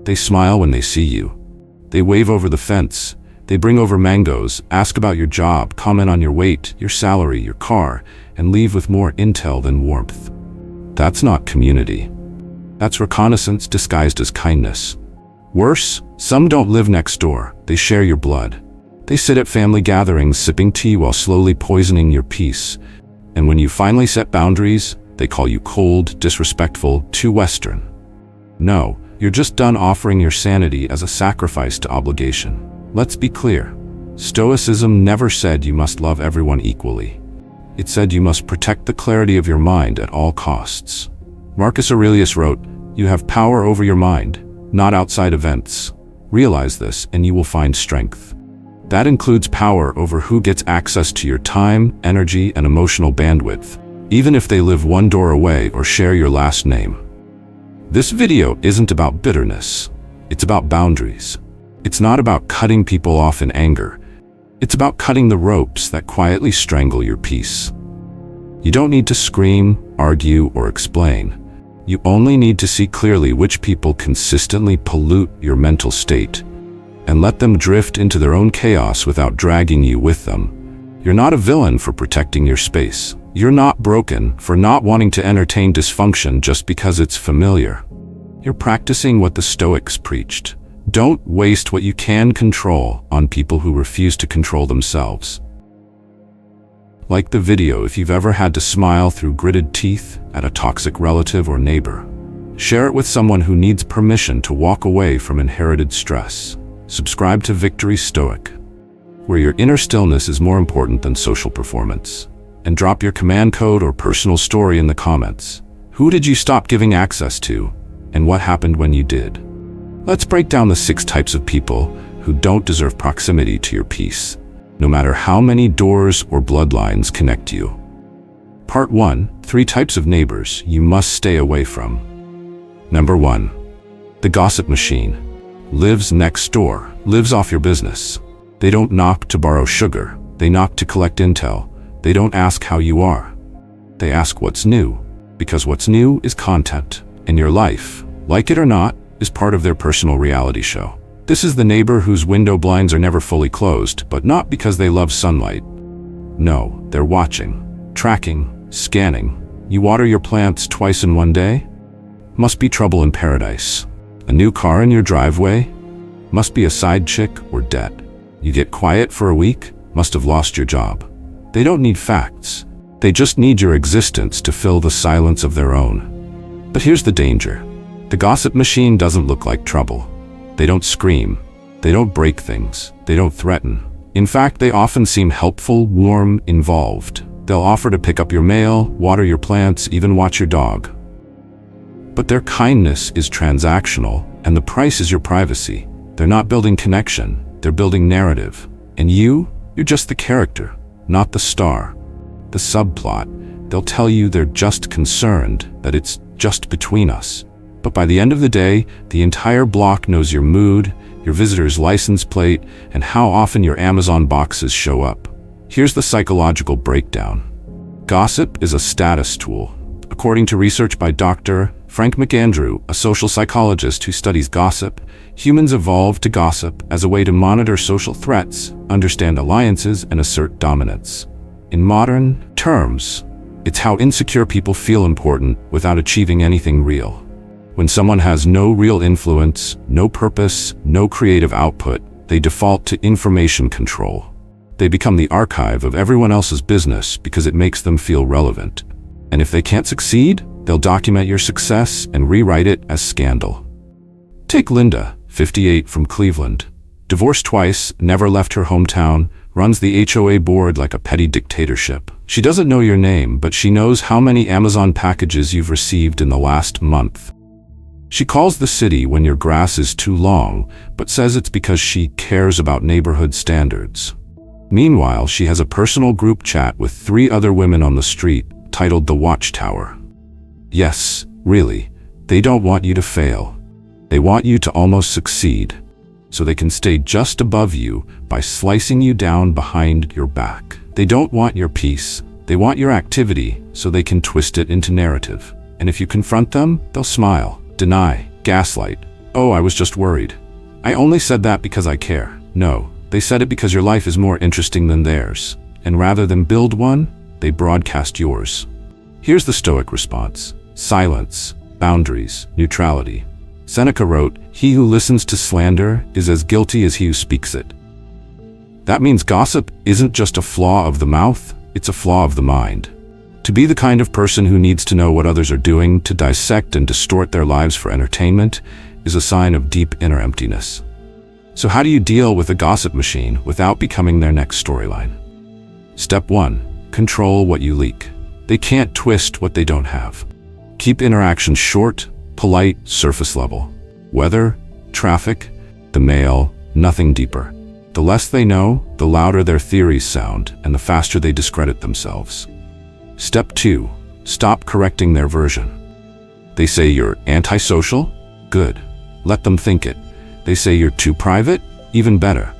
They smile when they see you. They wave over the fence. They bring over mangoes, ask about your job, comment on your weight, your salary, your car, and leave with more intel than warmth. That's not community. That's reconnaissance disguised as kindness. Worse, some don't live next door. They share your blood. They sit at family gatherings sipping tea while slowly poisoning your peace. And when you finally set boundaries, they call you cold, disrespectful, too Western. No, you're just done offering your sanity as a sacrifice to obligation. Let's be clear. Stoicism never said you must love everyone equally. It said you must protect the clarity of your mind at all costs. Marcus Aurelius wrote, "You have power over your mind, not outside events. Realize this and you will find strength." That includes power over who gets access to your time, energy, and emotional bandwidth, even if they live one door away or share your last name. This video isn't about bitterness. It's about boundaries. It's not about cutting people off in anger. It's about cutting the ropes that quietly strangle your peace. You don't need to scream, argue, or explain. You only need to see clearly which people consistently pollute your mental state, and let them drift into their own chaos without dragging you with them. You're not a villain for protecting your space. You're not broken for not wanting to entertain dysfunction just because it's familiar. You're practicing what the Stoics preached. Don't waste what you can control on people who refuse to control themselves. Like the video if you've ever had to smile through gritted teeth at a toxic relative or neighbor. Share it with someone who needs permission to walk away from inherited stress. Subscribe to Victory Stoic, where your inner stillness is more important than social performance. And drop your command code or personal story in the comments. Who did you stop giving access to, and what happened when you did? Let's break down the 6 types of people who don't deserve proximity to your peace, no matter how many doors or bloodlines connect you. Part 1. 3 types of neighbors you must stay away from. Number 1. The gossip machine. Lives next door, lives off your business. They don't knock to borrow sugar. They knock to collect intel. They don't ask how you are. They ask what's new, because what's new is content, and your life, like it or not, is part of their personal reality show. This is the neighbor whose window blinds are never fully closed, but not because they love sunlight. No, they're watching, tracking, scanning. You water your plants twice in one day? Must be trouble in paradise. A new car in your driveway? Must be a side chick or debt. You get quiet for a week? Must have lost your job. They don't need facts. They just need your existence to fill the silence of their own. But here's the danger. The gossip machine doesn't look like trouble. They don't scream. They don't break things. They don't threaten. In fact, they often seem helpful, warm, involved. They'll offer to pick up your mail, water your plants, even watch your dog. But their kindness is transactional, and the price is your privacy. They're not building connection. They're building narrative. And you're just the character, not the star. The subplot. They'll tell you they're just concerned, that it's just between us. But by the end of the day, the entire block knows your mood, your visitor's license plate, and how often your Amazon boxes show up. Here's the psychological breakdown. Gossip is a status tool. According to research by Dr. Frank McAndrew, a social psychologist who studies gossip, humans evolved to gossip as a way to monitor social threats, understand alliances, and assert dominance. In modern terms, it's how insecure people feel important without achieving anything real. When someone has no real influence, no purpose, no creative output, they default to information control. They become the archive of everyone else's business because it makes them feel relevant. And if they can't succeed, they'll document your success and rewrite it as scandal. Take Linda, 58, from Cleveland. Divorced twice, never left her hometown, runs the HOA board like a petty dictatorship. She doesn't know your name, but she knows how many Amazon packages you've received in the last month. She calls the city when your grass is too long, but says it's because she cares about neighborhood standards. Meanwhile, she has a personal group chat with 3 other women on the street, titled The Watchtower. Yes, really, they don't want you to fail. They want you to almost succeed, so they can stay just above you by slicing you down behind your back. They don't want your peace. They want your activity, so they can twist it into narrative. And if you confront them, they'll smile, deny, gaslight, "Oh, I was just worried. I only said that because I care." No, they said it because your life is more interesting than theirs, and rather than build one, they broadcast yours. Here's the Stoic response: silence, boundaries, neutrality. Seneca wrote, "He who listens to slander is as guilty as he who speaks it." That means gossip isn't just a flaw of the mouth, it's a flaw of the mind. To be the kind of person who needs to know what others are doing to dissect and distort their lives for entertainment is a sign of deep inner emptiness. So how do you deal with a gossip machine without becoming their next storyline? Step 1. Control what you leak. They can't twist what they don't have. Keep interactions short, polite, surface level. Weather, traffic, the mail, nothing deeper. The less they know, the louder their theories sound, and the faster they discredit themselves. Step 2. Stop correcting their version. They say you're antisocial? Good. Let them think it. They say you're too private? Even better.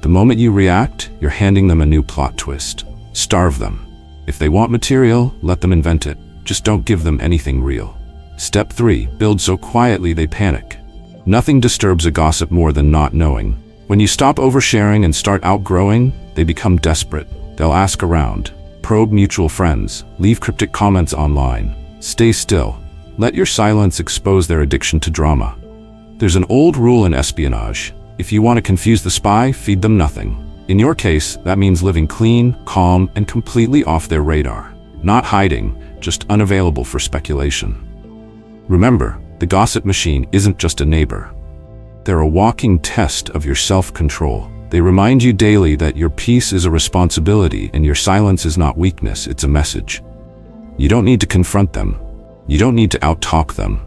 The moment you react, you're handing them a new plot twist. Starve them. If they want material, let them invent it. Just don't give them anything real. Step 3. Build so quietly they panic. Nothing disturbs a gossip more than not knowing. When you stop oversharing and start outgrowing, they become desperate. They'll ask around, probe mutual friends, leave cryptic comments online. Stay still. Let your silence expose their addiction to drama. There's an old rule in espionage. If you want to confuse the spy, feed them nothing. In your case, that means living clean, calm, and completely off their radar. Not hiding, just unavailable for speculation. Remember, the gossip machine isn't just a neighbor. They're a walking test of your self-control. They remind you daily that your peace is a responsibility and your silence is not weakness, it's a message. You don't need to confront them. You don't need to out-talk them.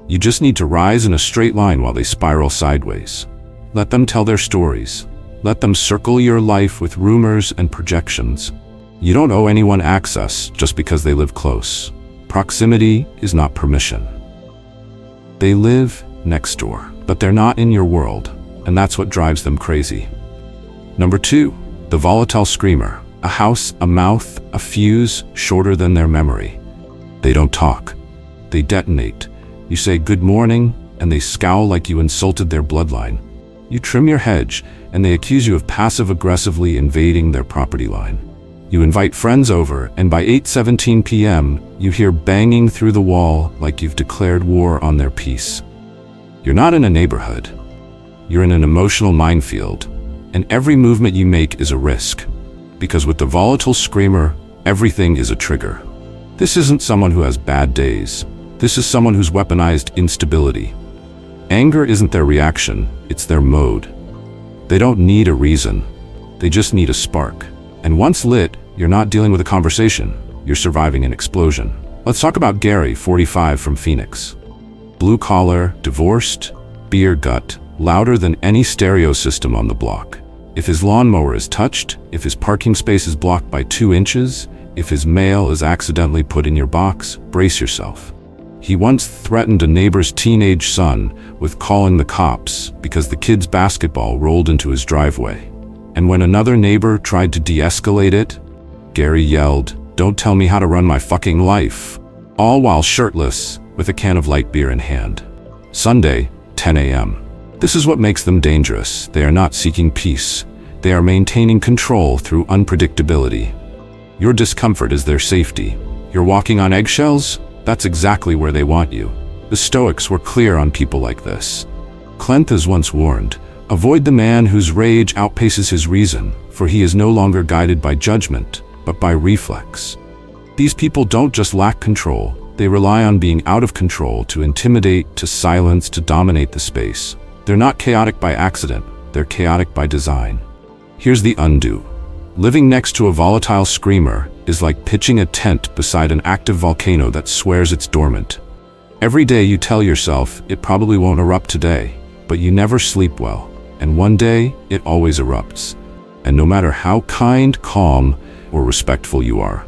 You just need to rise in a straight line while they spiral sideways. Let them tell their stories. Let them circle your life with rumors and projections. You don't owe anyone access just because they live close. Proximity is not permission. They live next door, but they're not in your world, and that's what drives them crazy. Number 2, the Volatile Screamer. A house, a mouth, a fuse shorter than their memory. They don't talk. They detonate. You say good morning, and they scowl like you insulted their bloodline. You trim your hedge, and they accuse you of passive-aggressively invading their property line. You invite friends over, and by 8:17 p.m., you hear banging through the wall like you've declared war on their peace. You're not in a neighborhood. You're in an emotional minefield, and every movement you make is a risk. Because with the Volatile Screamer, everything is a trigger. This isn't someone who has bad days. This is someone who's weaponized instability. Anger isn't their reaction, it's their mode. They don't need a reason. They just need a spark. And once lit, you're not dealing with a conversation. You're surviving an explosion. Let's talk about Gary, 45, from Phoenix. Blue collar, divorced, beer gut, louder than any stereo system on the block. If his lawnmower is touched, if his parking space is blocked by 2 inches, if his mail is accidentally put in your box, brace yourself. He once threatened a neighbor's teenage son with calling the cops because the kid's basketball rolled into his driveway. And when another neighbor tried to de-escalate it, Gary yelled, "Don't tell me how to run my fucking life," all while shirtless with a can of light beer in hand. Sunday, 10 a.m. This is what makes them dangerous. They are not seeking peace. They are maintaining control through unpredictability. Your discomfort is their safety. You're walking on eggshells? That's exactly where they want you. The Stoics were clear on people like this. Cleanthes once warned, "Avoid the man whose rage outpaces his reason, for he is no longer guided by judgment, but by reflex." These people don't just lack control, they rely on being out of control to intimidate, to silence, to dominate the space. They're not chaotic by accident, they're chaotic by design. Here's the undo. Living next to a Volatile Screamer is like pitching a tent beside an active volcano that swears it's dormant. Every day you tell yourself it probably won't erupt today, but you never sleep well, and one day it always erupts. And no matter how kind, calm, or respectful you are,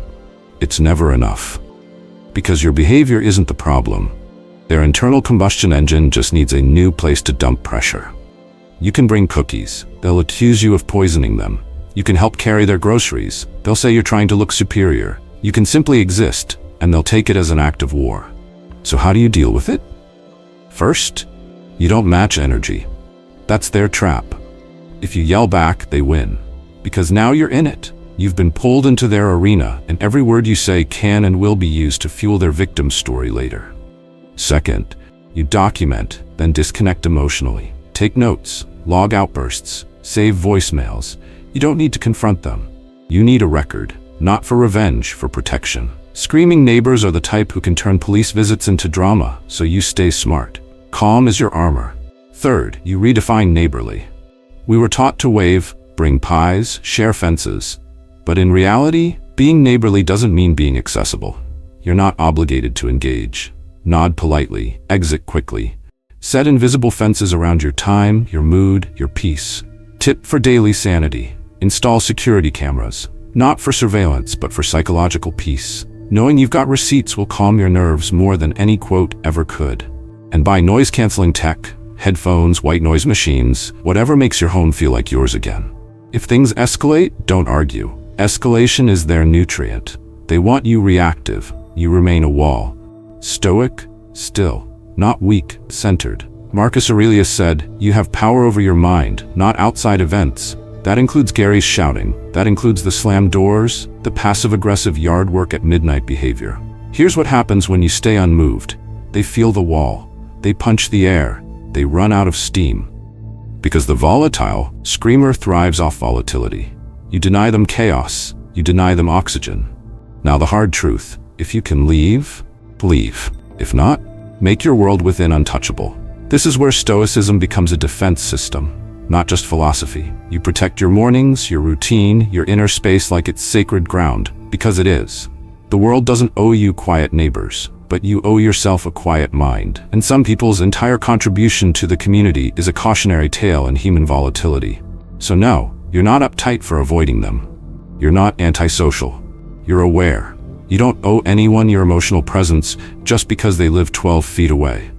it's never enough. Because your behavior isn't the problem. Their internal combustion engine just needs a new place to dump pressure. You can bring cookies, they'll accuse you of poisoning them. You can help carry their groceries, they'll say you're trying to look superior. You can simply exist, and they'll take it as an act of war. So how do you deal with it? First, You don't match energy. That's their trap. If you yell back, they win. Because now you're in it. You've been pulled into their arena, and every word you say can and will be used to fuel their victim story later. Second, you document, then disconnect emotionally. Take notes, log outbursts, save voicemails. You don't need to confront them. You need a record, not for revenge, for protection. Screaming neighbors are the type who can turn police visits into drama, so you stay smart. Calm is your armor. Third, you redefine neighborly. We were taught to wave, bring pies, share fences. But in reality, being neighborly doesn't mean being accessible. You're not obligated to engage. Nod politely, exit quickly. Set invisible fences around your time, your mood, your peace. Tip for daily sanity. Install security cameras. Not for surveillance, but for psychological peace. Knowing you've got receipts will calm your nerves more than any quote ever could. And buy noise-canceling tech, headphones, white noise machines, whatever makes your home feel like yours again. If things escalate, don't argue. Escalation is their nutrient. They want you reactive. You remain a wall. Stoic, still, not weak, centered. Marcus Aurelius said, "You have power over your mind, not outside events." That includes Gary's shouting. That includes the slammed doors, the passive-aggressive yard work at midnight behavior. Here's what happens when you stay unmoved. They feel the wall. They punch the air. They run out of steam. Because the volatile screamer thrives off volatility. You deny them chaos. You deny them oxygen. Now the hard truth. If you can leave, leave. If not, make your world within untouchable. This is where Stoicism becomes a defense system. Not just philosophy. You protect your mornings, your routine, your inner space like it's sacred ground, because it is. The world doesn't owe you quiet neighbors, but you owe yourself a quiet mind. And some people's entire contribution to the community is a cautionary tale in human volatility. So no, you're not uptight for avoiding them. You're not antisocial. You're aware. You don't owe anyone your emotional presence just because they live 12 feet away.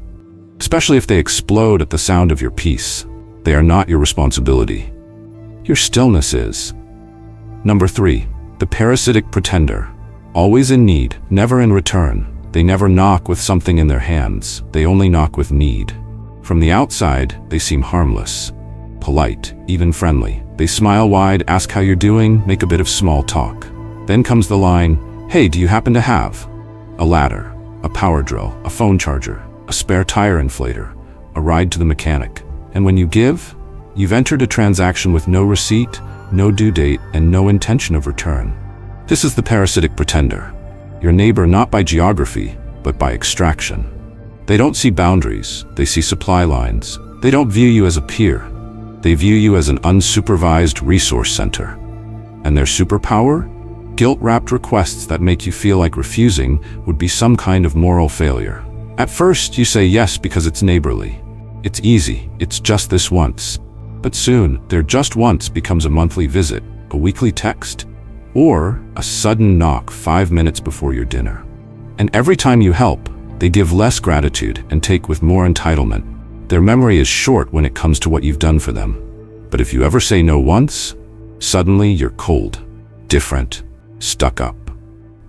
Especially if they explode at the sound of your peace. They are not your responsibility. Your stillness is. Number 3, the Parasitic Pretender. Always in need, never in return. They never knock with something in their hands. They only knock with need. From the outside, they seem harmless, polite, even friendly. They smile wide, ask how you're doing, make a bit of small talk. Then comes the line, "Hey, do you happen to have a ladder, a power drill, a phone charger, a spare tire inflator, a ride to the mechanic?" And when you give, you've entered a transaction with no receipt, no due date, and no intention of return. This is the Parasitic Pretender. Your neighbor not by geography, but by extraction. They don't see boundaries, they see supply lines. They don't view you as a peer. They view you as an unsupervised resource center. And their superpower? Guilt-wrapped requests that make you feel like refusing would be some kind of moral failure. At first, you say yes because it's neighborly. It's easy, it's just this once. But soon, their just once becomes a monthly visit, a weekly text, or a sudden knock 5 minutes before your dinner. And every time you help, they give less gratitude and take with more entitlement. Their memory is short when it comes to what you've done for them. But if you ever say no once, suddenly you're cold, different, stuck up.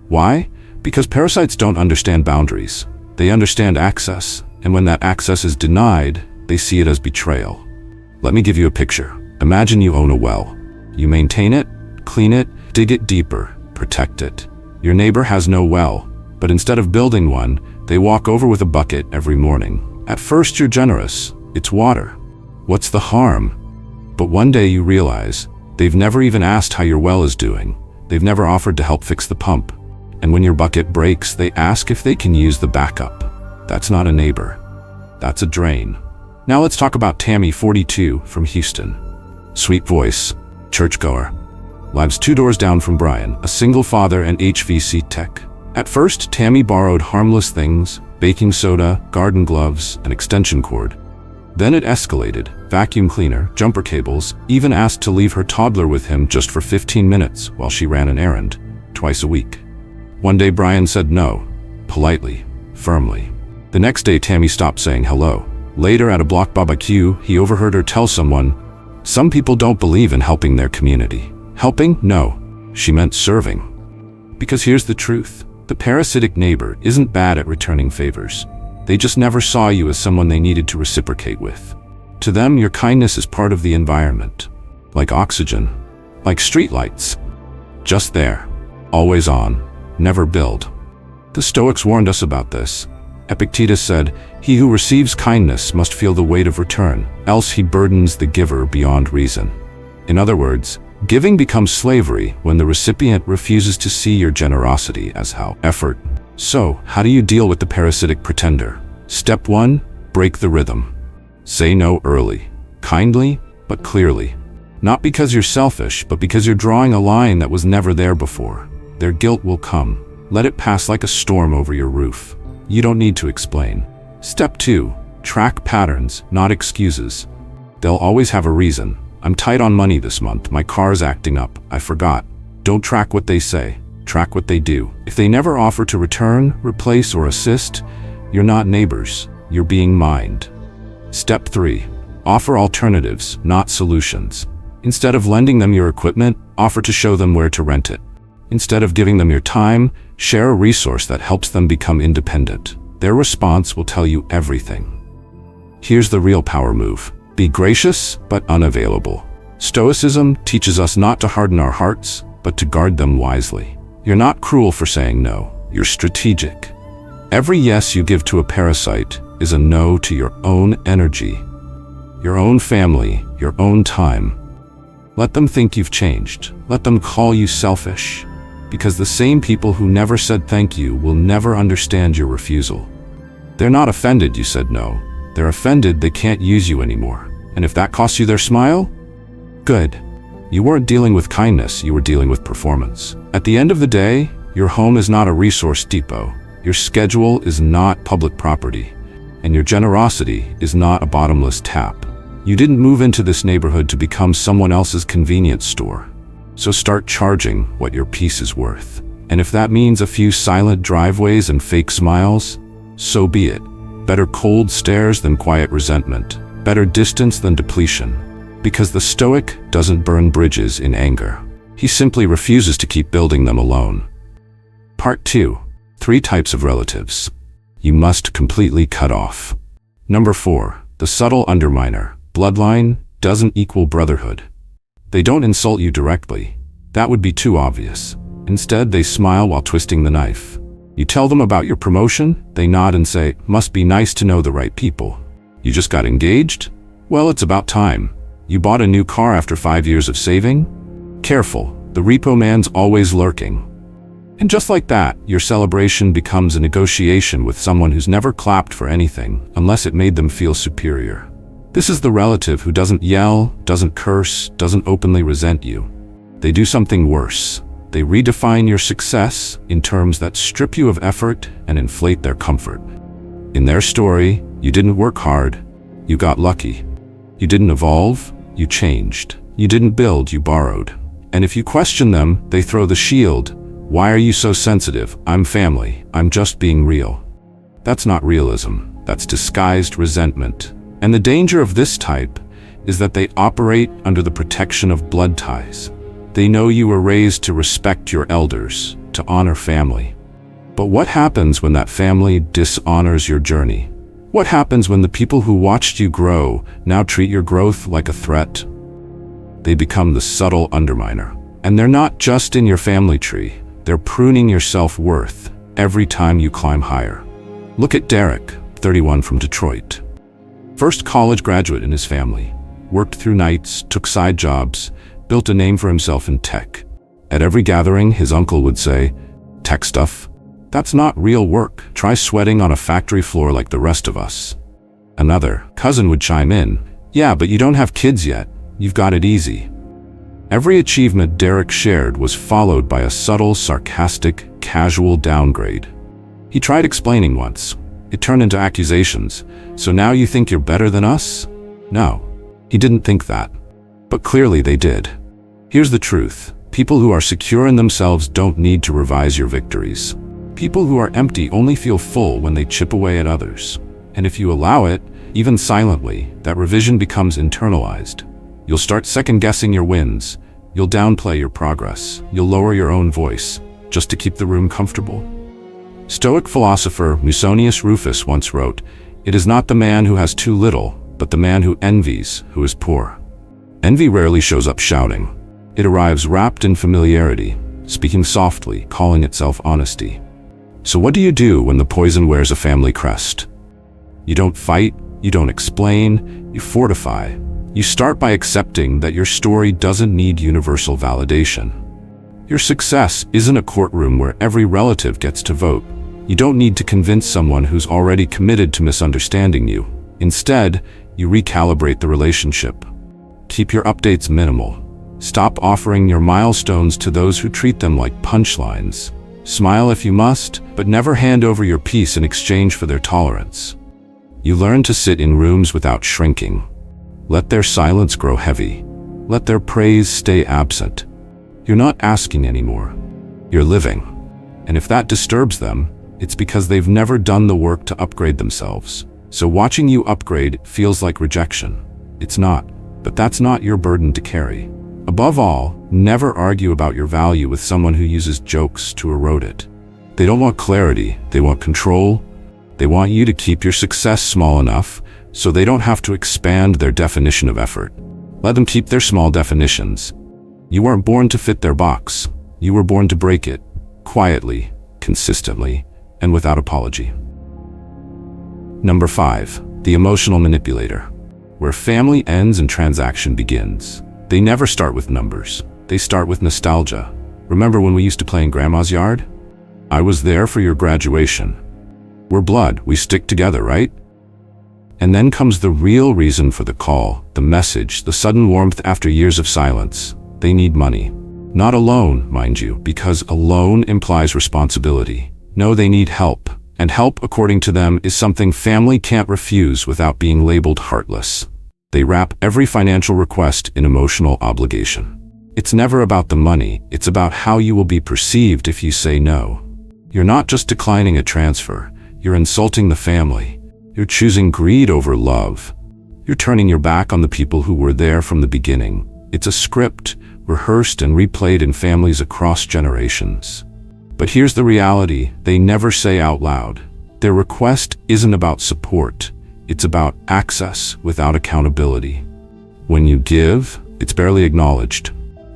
Why? Because parasites don't understand boundaries. They understand access. And when that access is denied, they see it as betrayal. Let me give you a picture. Imagine you own a well. You maintain it, clean it, dig it deeper, protect it. Your neighbor has no well, but instead of building one, they walk over with a bucket every morning. At first you're generous. It's water. What's the harm? But one day you realize they've never even asked how your well is doing. They've never offered to help fix the pump. And when your bucket breaks, they ask if they can use the backup. That's not a neighbor. That's a drain. Now let's talk about Tammy, 42, from Houston. Sweet voice, churchgoer. Lives 2 doors down from Brian, a single father and HVC tech. At first, Tammy borrowed harmless things, baking soda, garden gloves, an extension cord. Then it escalated, vacuum cleaner, jumper cables, even asked to leave her toddler with him just for 15 minutes while she ran an errand, twice a week. One day Brian said no, politely, firmly. The next day Tammy stopped saying hello. Later at a block barbecue, he overheard her tell someone, "Some people don't believe in helping their community." Helping? No. She meant serving. Because here's the truth. The parasitic neighbor isn't bad at returning favors. They just never saw you as someone they needed to reciprocate with. To them, your kindness is part of the environment. Like oxygen. Like streetlights. Just there. Always on. Never build. The Stoics warned us about this. Epictetus said, "He who receives kindness must feel the weight of return, else he burdens the giver beyond reason." In other words, giving becomes slavery when the recipient refuses to see your generosity as effort. So, how do you deal with the parasitic pretender? Step 1, break the rhythm. Say no early. Kindly, but clearly. Not because you're selfish, but because you're drawing a line that was never there before. Their guilt will come. Let it pass like a storm over your roof. You don't need to explain. Step 2, track patterns, not excuses. They'll always have a reason. I'm tight on money this month. My car's acting up. I forgot. Don't track what they say. Track what they do. If they never offer to return, replace, or assist, you're not neighbors. You're being mined. Step 3, offer alternatives, not solutions. Instead of lending them your equipment, offer to show them where to rent it. Instead of giving them your time, share a resource that helps them become independent. Their response will tell you everything. Here's the real power move. Be gracious, but unavailable. Stoicism teaches us not to harden our hearts, but to guard them wisely. You're not cruel for saying no. You're strategic. Every yes you give to a parasite is a no to your own energy, your own family, your own time. Let them think you've changed. Let them call you selfish. Because the same people who never said thank you will never understand your refusal. They're not offended you said no. They're offended they can't use you anymore. And if that costs you their smile, good. You weren't dealing with kindness, you were dealing with performance. At the end of the day, your home is not a resource depot. Your schedule is not public property. And your generosity is not a bottomless tap. You didn't move into this neighborhood to become someone else's convenience store. So start charging what your peace is worth. And if that means a few silent driveways and fake smiles, so be it. Better cold stares than quiet resentment. Better distance than depletion. Because the Stoic doesn't burn bridges in anger. He simply refuses to keep building them alone. Part 2. 3 types of relatives you must completely cut off. Number 4. The subtle underminer. Bloodline doesn't equal brotherhood. They don't insult you directly. That would be too obvious. Instead, they smile while twisting the knife. You tell them about your promotion, they nod and say, "Must be nice to know the right people." You just got engaged? Well, it's about time. You bought a new car after 5 years of saving? Careful, the repo man's always lurking. And just like that, your celebration becomes a negotiation with someone who's never clapped for anything, unless it made them feel superior. This is the relative who doesn't yell, doesn't curse, doesn't openly resent you. They do something worse. They redefine your success in terms that strip you of effort and inflate their comfort. In their story, you didn't work hard, you got lucky. You didn't evolve, you changed. You didn't build, you borrowed. And if you question them, they throw the shield. "Why are you so sensitive? I'm family. I'm just being real." That's not realism. That's disguised resentment. And the danger of this type is that they operate under the protection of blood ties. They know you were raised to respect your elders, to honor family. But what happens when that family dishonors your journey? What happens when the people who watched you grow now treat your growth like a threat? They become the subtle underminer. And they're not just in your family tree. They're pruning your self-worth every time you climb higher. Look at Derek, 31 from Detroit. First college graduate in his family. Worked through nights, took side jobs, built a name for himself in tech. At every gathering, his uncle would say, "Tech stuff? That's not real work. Try sweating on a factory floor like the rest of us." Another cousin would chime in, "Yeah, but you don't have kids yet. You've got it easy." Every achievement Derek shared was followed by a subtle, sarcastic, casual downgrade. He tried explaining once. It turned into accusations. "So now you think you're better than us?" No, he didn't think that. But clearly they did. Here's the truth. People who are secure in themselves don't need to revise your victories. People who are empty only feel full when they chip away at others. And if you allow it, even silently, that revision becomes internalized. You'll start second-guessing your wins. You'll downplay your progress. You'll lower your own voice, just to keep the room comfortable. Stoic philosopher Musonius Rufus once wrote, "It is not the man who has too little, but the man who envies, who is poor." Envy rarely shows up shouting. It arrives wrapped in familiarity, speaking softly, calling itself honesty. So what do you do when the poison wears a family crest? You don't fight, you don't explain, you fortify. You start by accepting that your story doesn't need universal validation. Your success isn't a courtroom where every relative gets to vote. You don't need to convince someone who's already committed to misunderstanding you. Instead, you recalibrate the relationship. Keep your updates minimal. Stop offering your milestones to those who treat them like punchlines. Smile if you must, but never hand over your peace in exchange for their tolerance. You learn to sit in rooms without shrinking. Let their silence grow heavy. Let their praise stay absent. You're not asking anymore. You're living. And if that disturbs them, it's because they've never done the work to upgrade themselves. So watching you upgrade feels like rejection. It's not, but that's not your burden to carry. Above all, never argue about your value with someone who uses jokes to erode it. They don't want clarity, they want control. They want you to keep your success small enough so they don't have to expand their definition of effort. Let them keep their small definitions. You weren't born to fit their box. You were born to break it, quietly, consistently, and without apology. Number 5, the emotional manipulator. Where family ends and transaction begins. They never start with numbers. They start with nostalgia. Remember when we used to play in Grandma's yard? I was there for your graduation. We're blood, we stick together, right? And then comes the real reason for the call, the message, the sudden warmth after years of silence. They need money. Not a loan, mind you, because a loan implies responsibility. No, they need help. And help, according to them, is something family can't refuse without being labeled heartless. They wrap every financial request in emotional obligation. It's never about the money, it's about how you will be perceived if you say no. You're not just declining a transfer, you're insulting the family. You're choosing greed over love. You're turning your back on the people who were there from the beginning. It's a script, rehearsed and replayed in families across generations. But here's the reality they never say out loud. Their request isn't about support. It's about access without accountability. When you give, it's barely acknowledged.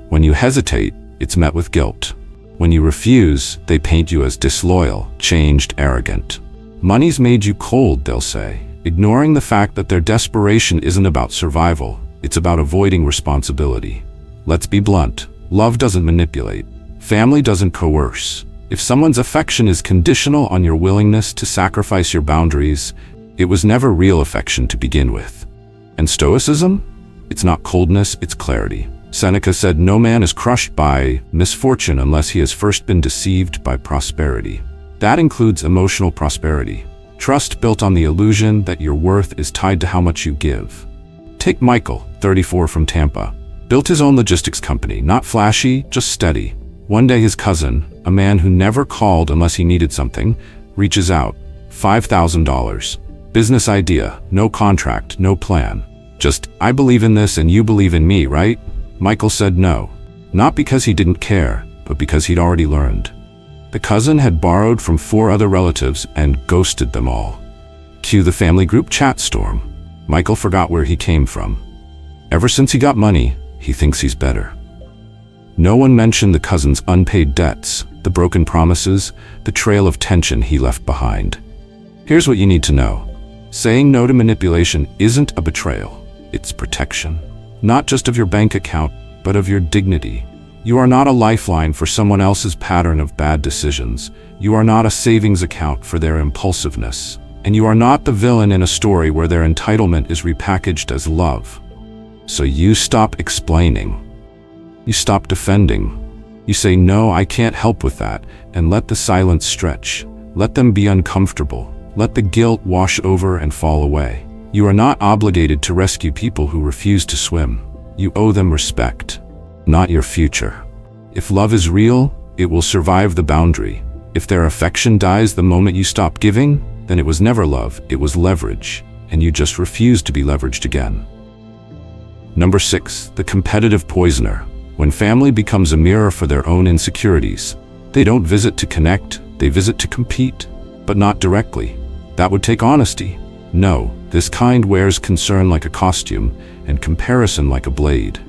When you hesitate, it's met with guilt. When you refuse, they paint you as disloyal, changed, arrogant. Money's made you cold, they'll say, ignoring the fact that their desperation isn't about survival. It's about avoiding responsibility. Let's be blunt. Love doesn't manipulate. Family doesn't coerce. If someone's affection is conditional on your willingness to sacrifice your boundaries, it was never real affection to begin with. And Stoicism? It's not coldness, it's clarity. Seneca said, "No man is crushed by misfortune unless he has first been deceived by prosperity." That includes emotional prosperity. Trust built on the illusion that your worth is tied to how much you give. Take Michael, 34, from Tampa. Built his own logistics company, not flashy, just steady. One day his cousin, a man who never called unless he needed something, reaches out. $5,000. Business idea, no contract, no plan. Just, I believe in this and you believe in me, right? Michael said no. Not because he didn't care, but because he'd already learned. The cousin had borrowed from 4 other relatives and ghosted them all. Cue the family group chat storm. Michael forgot where he came from. Ever since he got money, he thinks he's better. No one mentioned the cousin's unpaid debts, the broken promises, the trail of tension he left behind. Here's what you need to know. Saying no to manipulation isn't a betrayal, it's protection. Not just of your bank account, but of your dignity. You are not a lifeline for someone else's pattern of bad decisions. You are not a savings account for their impulsiveness. And you are not the villain in a story where their entitlement is repackaged as love. So you stop explaining. You stop defending. You say, "No, I can't help with that," and let the silence stretch. Let them be uncomfortable. Let the guilt wash over and fall away. You are not obligated to rescue people who refuse to swim. You owe them respect, not your future. If love is real, it will survive the boundary. If their affection dies the moment you stop giving, then it was never love, it was leverage, and you just refuse to be leveraged again. Number 6, the competitive poisoner. When family becomes a mirror for their own insecurities, they don't visit to connect, They visit to compete, but not directly. That would take honesty. No, this kind wears concern like a costume and comparison like a blade.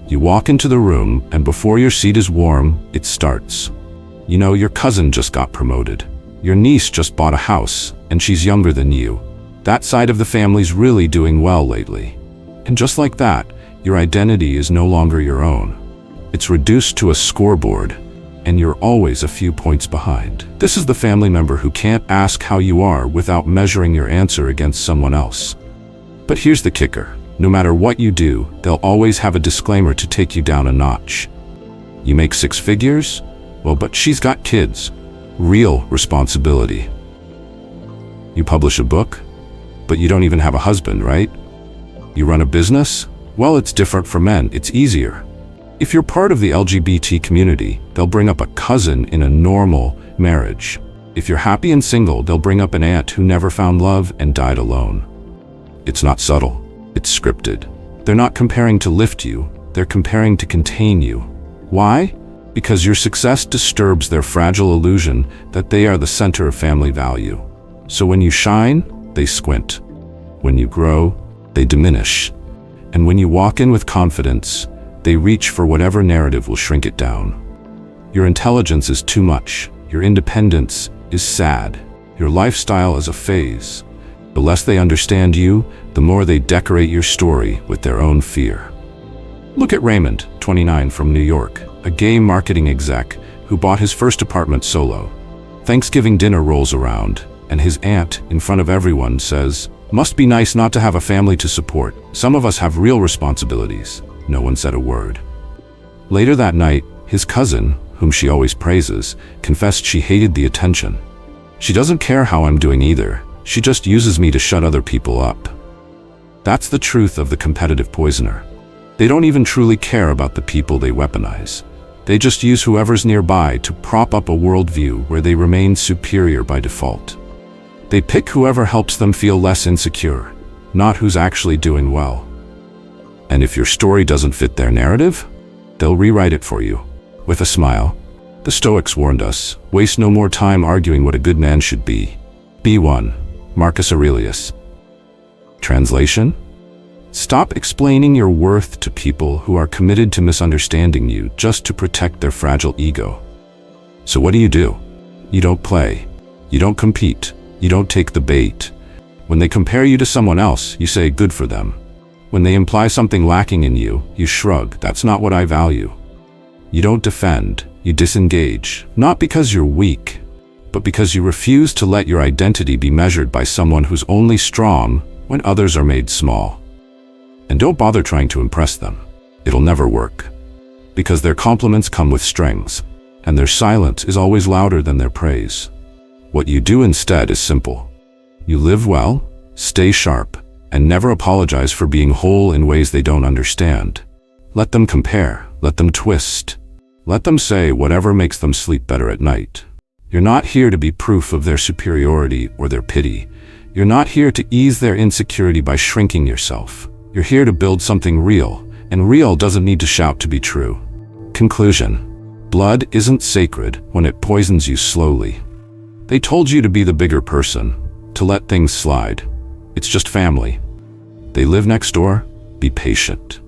You walk into the room, and before your seat is warm, it starts. You know, your cousin just got promoted. Your niece just bought a house, and she's younger than you. That side of the family's really doing well lately. And just like that, your identity is no longer your own. It's reduced to a scoreboard, and you're always a few points behind. This is the family member who can't ask how you are without measuring your answer against someone else. But here's the kicker. No matter what you do, they'll always have a disclaimer to take you down a notch. You make 6 figures? Well, but she's got kids. Real responsibility. You publish a book? But you don't even have a husband, right? You run a business? Well, it's different for men. It's easier. If you're part of the LGBT community, they'll bring up a cousin in a normal marriage. If you're happy and single, they'll bring up an aunt who never found love and died alone. It's not subtle. It's scripted. They're not comparing to lift you. They're comparing to contain you. Why? Because your success disturbs their fragile illusion that they are the center of family value. So when you shine, they squint. When you grow, they diminish. And when you walk in with confidence, they reach for whatever narrative will shrink it down. Your intelligence is too much. Your independence is sad. Your lifestyle is a phase. The less they understand you, the more they decorate your story with their own fear. Look at Raymond, 29, from New York, a gay marketing exec who bought his first apartment solo. Thanksgiving dinner rolls around, and his aunt, in front of everyone, says, "Must be nice not to have a family to support. Some of us have real responsibilities." No one said a word. Later that night, his cousin, whom she always praises, confessed she hated the attention. "She doesn't care how I'm doing either. She just uses me to shut other people up." That's the truth of the competitive poisoner. They don't even truly care about the people they weaponize. They just use whoever's nearby to prop up a worldview where they remain superior by default. They pick whoever helps them feel less insecure, not who's actually doing well. And if your story doesn't fit their narrative, they'll rewrite it for you. With a smile. The Stoics warned us, waste no more time arguing what a good man should be. B1. Marcus Aurelius. Translation? Stop explaining your worth to people who are committed to misunderstanding you just to protect their fragile ego. So what do? You don't play. You don't compete. You don't take the bait. When they compare you to someone else, you say good for them. When they imply something lacking in you, you shrug, that's not what I value. You don't defend, you disengage, not because you're weak, but because you refuse to let your identity be measured by someone who's only strong when others are made small. And don't bother trying to impress them. It'll never work. Because their compliments come with strings, and their silence is always louder than their praise. What you do instead is simple. You live well, stay sharp, and never apologize for being whole in ways they don't understand. Let them compare, let them twist. Let them say whatever makes them sleep better at night. You're not here to be proof of their superiority or their pity. You're not here to ease their insecurity by shrinking yourself. You're here to build something real, and real doesn't need to shout to be true. Conclusion. Blood isn't sacred when it poisons you slowly. They told you to be the bigger person, to let things slide. It's just family. They live next door. Be patient.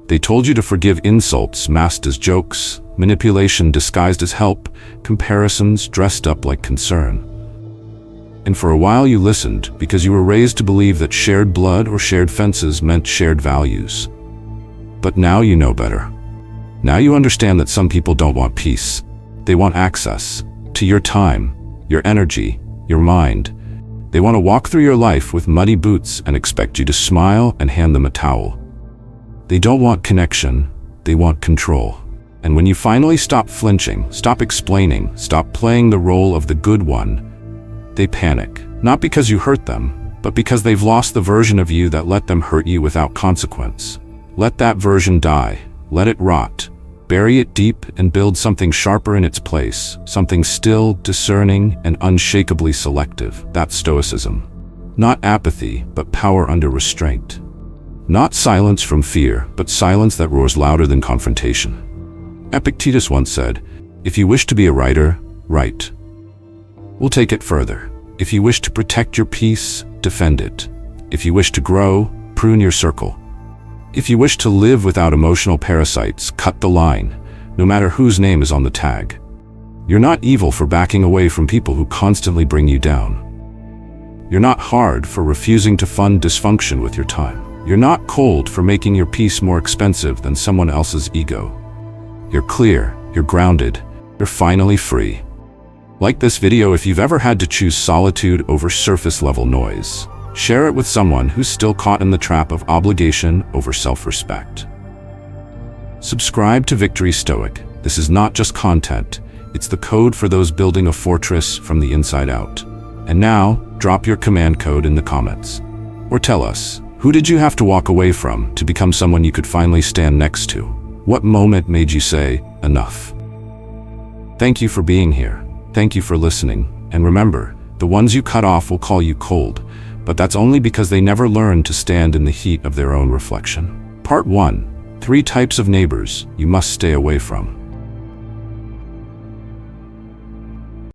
They told you to forgive insults masked as jokes, manipulation disguised as help, comparisons dressed up like concern. And for a while you listened because you were raised to believe that shared blood or shared fences meant shared values. But now you know better. Now you understand that some people don't want peace. They want access to your time, your energy, your mind. They want to walk through your life with muddy boots and expect you to smile and hand them a towel. They don't want connection, they want control. And when you finally stop flinching, stop explaining, stop playing the role of the good one, they panic. Not because you hurt them, but because they've lost the version of you that let them hurt you without consequence. Let that version die. Let it rot. Bury it deep and build something sharper in its place, something still, discerning, and unshakably selective. That's Stoicism. Not apathy, but power under restraint. Not silence from fear, but silence that roars louder than confrontation. Epictetus once said, "If you wish to be a writer, write. We'll take it further. If you wish to protect your peace, defend it. If you wish to grow, prune your circle. If you wish to live without emotional parasites, cut the line, no matter whose name is on the tag. You're not evil for backing away from people who constantly bring you down. You're not hard for refusing to fund dysfunction with your time. You're not cold for making your peace more expensive than someone else's ego. You're clear, you're grounded, you're finally free. Like this video if you've ever had to choose solitude over surface-level noise. Share it with someone who's still caught in the trap of obligation over self-respect. Subscribe to Victory Stoic. This is not just content, it's the code for those building a fortress from the inside out. And now, drop your command code in the comments. Or tell us, who did you have to walk away from to become someone you could finally stand next to? What moment made you say, enough? Thank you for being here. Thank you for listening. And remember, the ones you cut off will call you cold, but that's only because they never learned to stand in the heat of their own reflection. Part 1. 3 types of neighbors you must stay away from.